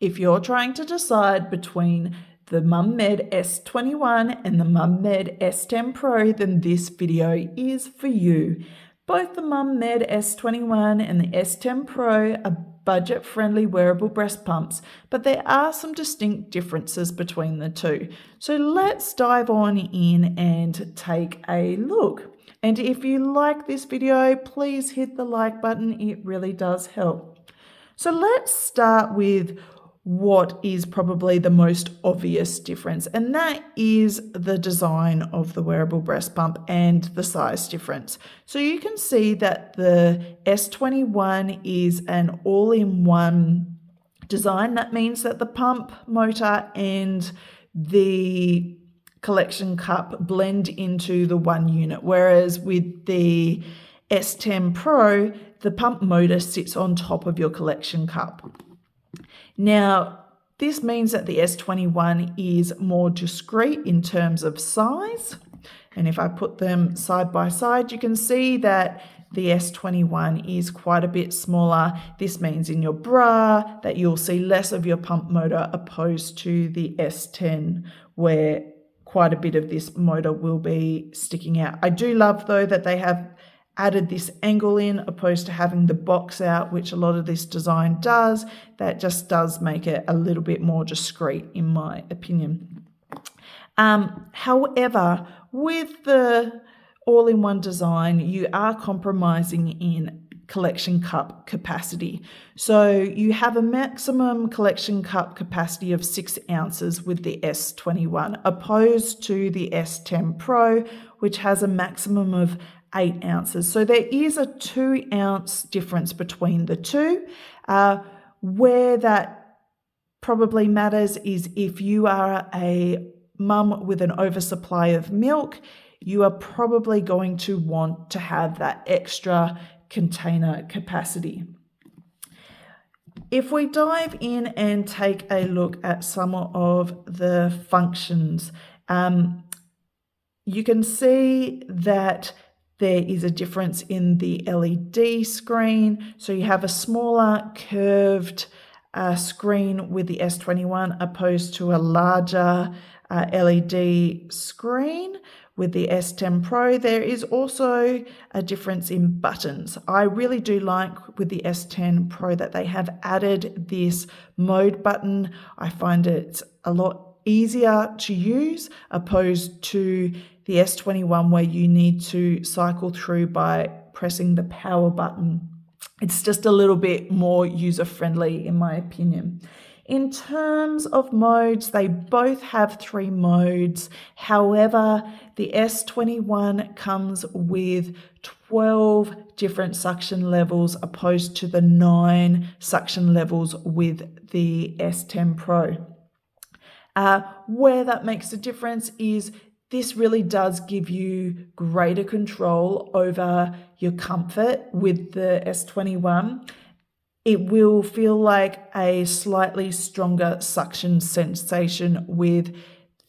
If you're trying to decide between the MomMed S21 and the MomMed S10 Pro, then this video is for you. Both the MomMed S21 and the S10 Pro are budget-friendly wearable breast pumps, but there are some distinct differences between the two. So let's dive on in and take a look. And if you like this video, please hit the like button. It really does help. So let's start with what is probably the most obvious difference, and that is the design of the wearable breast pump and the size difference. So you can see that the S21 is an all-in-one design. That means that the pump, motor, and the collection cup blend into the one unit, whereas with the S10 Pro, the pump motor sits on top of your collection cup. Now, this means that the S21 is more discreet in terms of size. And if I put them side by side, you can see that the S21 is quite a bit smaller. This means in your bra that you'll see less of your pump motor opposed to the S10, where quite a bit of this motor will be sticking out. I do love, though, that they have added this angle in opposed to having the box out, which a lot of this design does. That just does make it a little bit more discreet, in my opinion. However, with the all-in-one design, you are compromising in collection cup capacity. So you have a maximum collection cup capacity of 6 ounces with the S21, opposed to the S10 Pro, which has a maximum of 8 ounces. So there is a 2 ounce difference between the two. Where that probably matters is if you are a mum with an oversupply of milk, you are probably going to want to have that extra container capacity. If we dive in and take a look at some of the functions, you can see that there is a difference in the LED screen. So you have a smaller curved screen with the S21 opposed to a larger LED screen with the S10 Pro. There is also a difference in buttons. I really do like with the S10 Pro that they have added this mode button. I find it a lot easier to use opposed to the S21 where you need to cycle through by pressing the power button. It's just a little bit more user-friendly in my opinion. In terms of modes, they both have 3 modes. However, the S21 comes with 12 different suction levels opposed to the 9 suction levels with the S10 Pro. Where that makes a difference is this really does give you greater control over your comfort with the S21. It will feel like a slightly stronger suction sensation with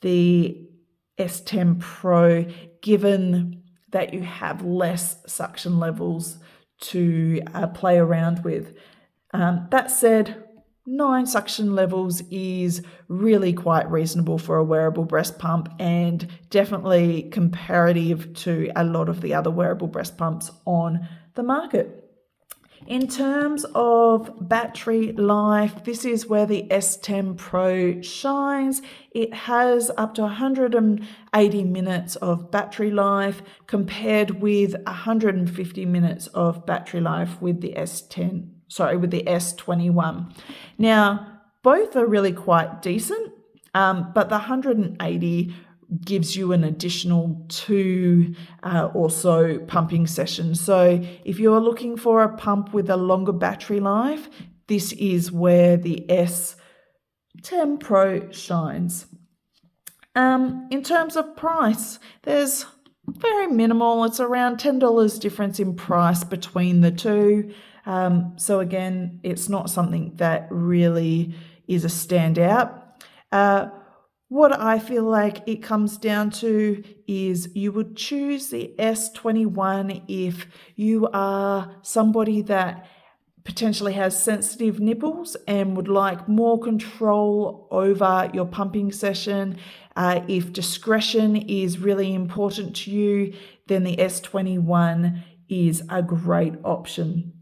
the S10 Pro, given that you have less suction levels to play around with. That said, 9 suction levels is really quite reasonable for a wearable breast pump and definitely comparative to a lot of the other wearable breast pumps on the market. In terms of battery life, this is where the S10 Pro shines. It has up to 180 minutes of battery life compared with 150 minutes of battery life with the with the S21. Now, both are really quite decent, but the 180 gives you an additional 2 or so pumping sessions. So if you're looking for a pump with a longer battery life, this is where the S10 Pro shines. In terms of price, there's very minimal. It's around $10 difference in price between the two. So again, it's not something that really is a standout. What I feel like it comes down to is you would choose the S21 if you are somebody that potentially has sensitive nipples and would like more control over your pumping session, if discretion is really important to you, then the S21 is a great option.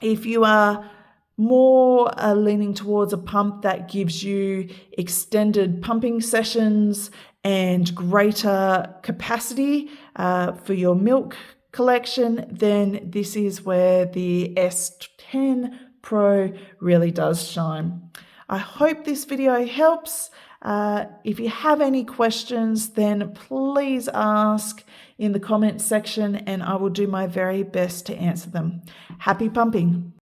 If you are more leaning towards a pump that gives you extended pumping sessions and greater capacity for your milk collection, then this is where the S10 Pro really does shine. I hope this video helps. If you have any questions, then please ask in the comments section and I will do my very best to answer them. Happy pumping!